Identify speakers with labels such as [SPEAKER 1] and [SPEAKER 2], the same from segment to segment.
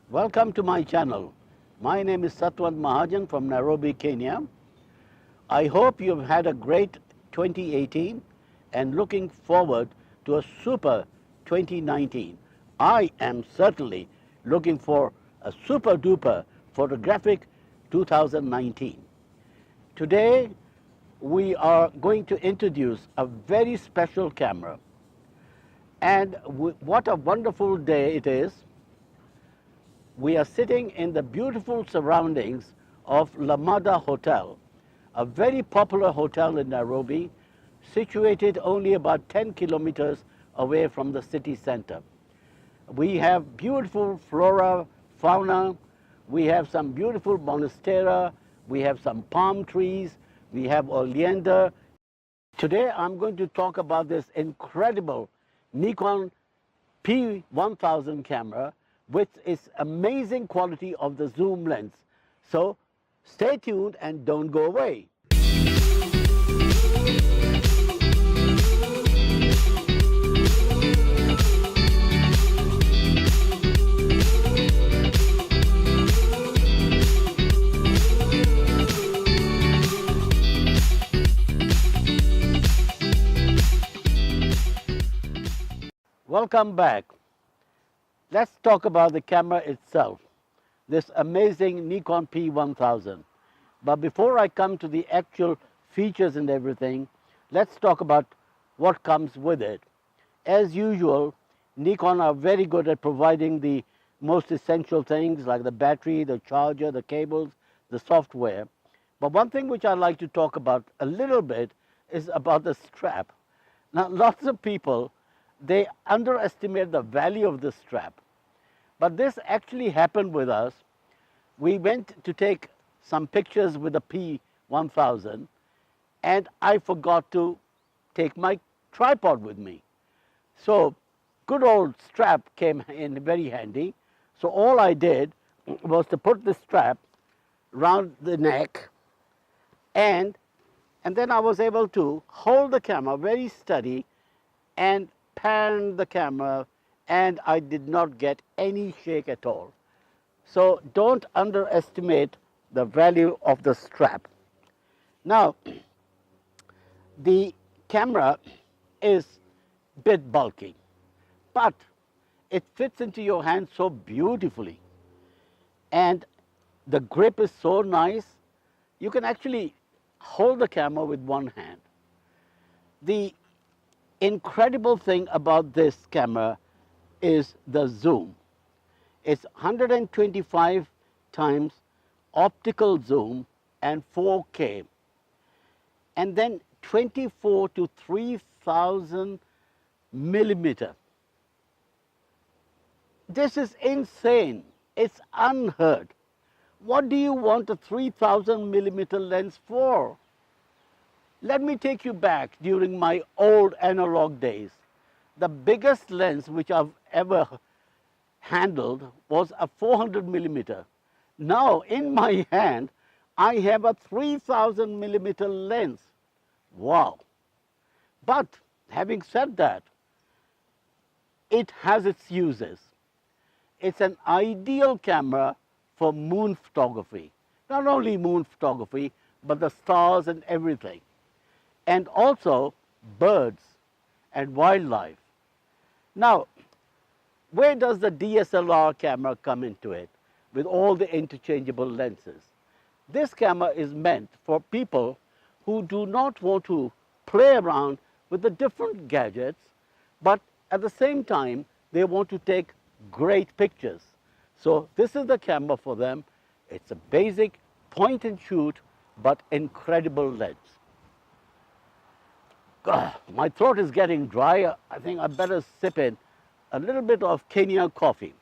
[SPEAKER 1] Welcome to my channel. My name is Satwant Mahajan from Nairobi, Kenya. I hope you've had a great 2018 and looking forward to a super 2019. I am certainly looking for a super duper photographic 2019. Today we are going to introduce a very special camera, and what a wonderful day it is. We are sitting in the beautiful surroundings of Lamada Hotel, a very popular hotel in Nairobi, situated only about 10 kilometers away from the city center. We have beautiful flora, fauna, we have some beautiful monstera, we have some palm trees, we have oleander. Today I'm going to talk about this incredible Nikon P1000 camera with its amazing quality of the zoom lens. So stay tuned and don't go away. Welcome back. Let's talk about the camera itself, this amazing Nikon P1000. But before I come to the actual features and everything, let's talk about what comes with it. As usual, Nikon are very good at providing the most essential things like the battery, the charger, the cables, the software. But one thing which I'd like to talk about a little bit is about the strap. Now, lots of people, they underestimate the value of this strap. But this actually happened with us. We went to take some pictures with the P1000 and I forgot to take my tripod with me. So good old strap came in very handy. So all I did was to put the strap around the neck, and then I was able to hold the camera very steady and pan the camera, and I did not get any shake at all. So don't underestimate the value of the strap. Now, the camera is a bit bulky, but it fits into your hand so beautifully, and the grip is so nice. You can actually hold the camera with one hand. The incredible thing about this camera is the zoom. It's 125 times optical zoom and 4K, and then 24 to 3000 millimeter. This is insane. It's unheard. What do you want a 3000 millimeter lens for? Let me take you back during my old analog days. The biggest lens which I've ever handled was a 400 millimeter. Now in my hand, I have a 3000 millimeter lens. Wow. But having said that, it has its uses. It's an ideal camera for moon photography. Not only moon photography, but the stars and everything. And also birds and wildlife. Now, where does the DSLR camera come into it with all the interchangeable lenses? This camera is meant for people who do not want to play around with the different gadgets, but at the same time, they want to take great pictures. So this is the camera for them. It's a basic point and shoot, but incredible lens. My throat is getting dry. I think I better sip in a little bit of Kenya coffee.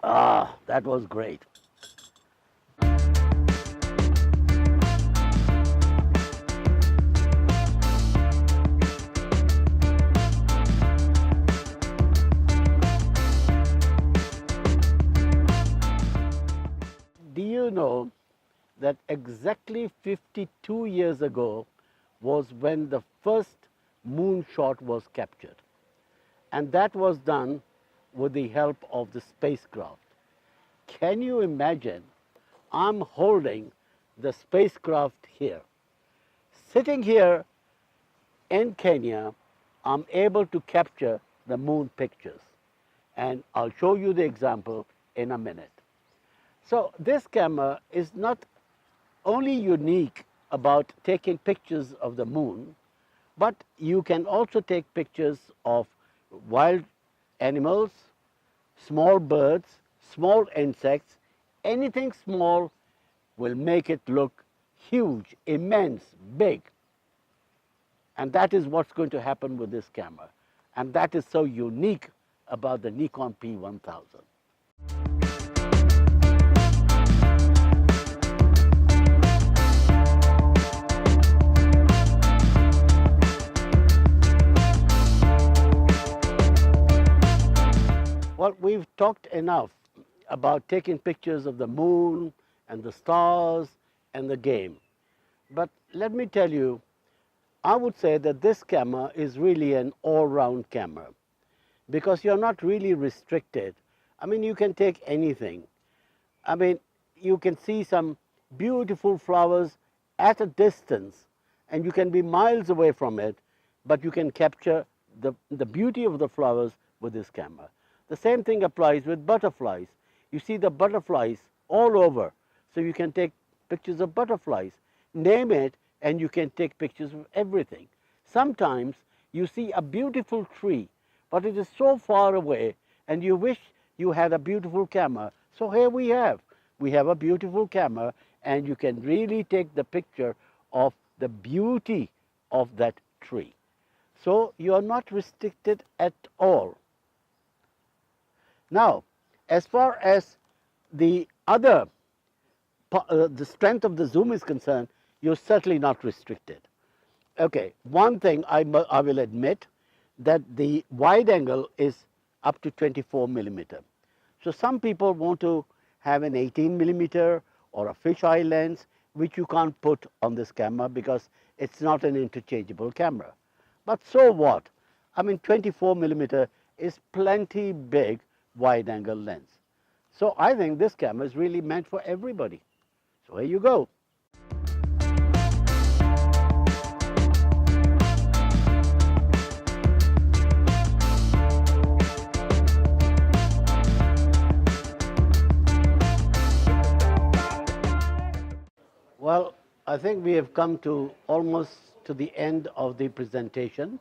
[SPEAKER 1] Ah, that was great. Do you know that exactly 52 years ago was when the first moon shot was captured? And that was done with the help of the spacecraft. Can you imagine? I'm holding the spacecraft here. Sitting here in Kenya, I'm able to capture the moon pictures. And I'll show you the example in a minute. So this camera is not only unique about taking pictures of the moon, but you can also take pictures of wild animals, small birds, small insects. Anything small will make it look huge, immense, big. And that is what's going to happen with this camera. And that is so unique about the Nikon P1000. Well, we've talked enough about taking pictures of the moon and the stars and the game. But let me tell you, I would say that this camera is really an all-round camera because you're not really restricted. I mean, you can take anything. I mean, you can see some beautiful flowers at a distance and you can be miles away from it, but you can capture the beauty of the flowers with this camera. The same thing applies with butterflies. You see the butterflies all over, so you can take pictures of butterflies. Name it, and you can take pictures of everything. Sometimes you see a beautiful tree, but it is so far away, and you wish you had a beautiful camera. So here we have a beautiful camera, and you can really take the picture of the beauty of that tree. So you are not restricted at all. Now, as far as the other, the strength of the zoom is concerned, you're certainly not restricted. Okay, one thing I will admit, that the wide angle is up to 24 millimeter. So some people want to have an 18 millimeter or a fisheye lens, which you can't put on this camera because it's not an interchangeable camera. But so what? I mean, 24 millimeter is plenty big wide angle lens. So I think this camera is really meant for everybody. So here you go. Well, I think we have come to almost to the end of the presentation.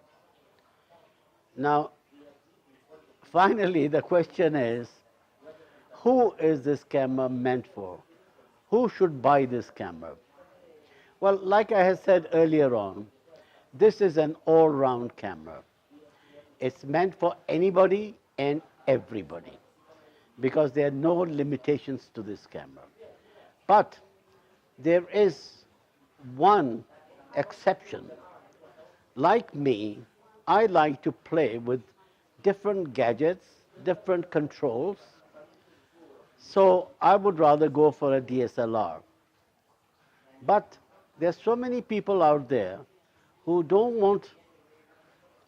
[SPEAKER 1] Now, finally, the question is, who is this camera meant for? Who should buy this camera? Well, like I had said earlier on, this is an all-round camera. It's meant for anybody and everybody because there are no limitations to this camera. But there is one exception. Like me, I like to play with different gadgets, different controls. So I would rather go for a DSLR. But there's so many people out there who don't want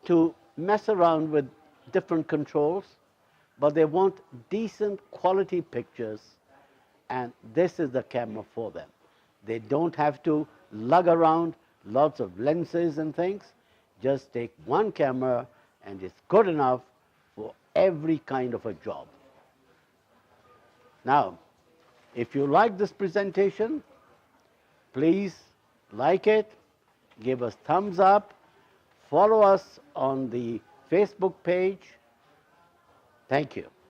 [SPEAKER 1] to mess around with different controls, but they want decent quality pictures, and this is the camera for them. They don't have to lug around lots of lenses and things. Just take one camera and it's good enough for every kind of a job. Now, if you like this presentation, please like it, give us thumbs up, follow us on the Facebook page. Thank you.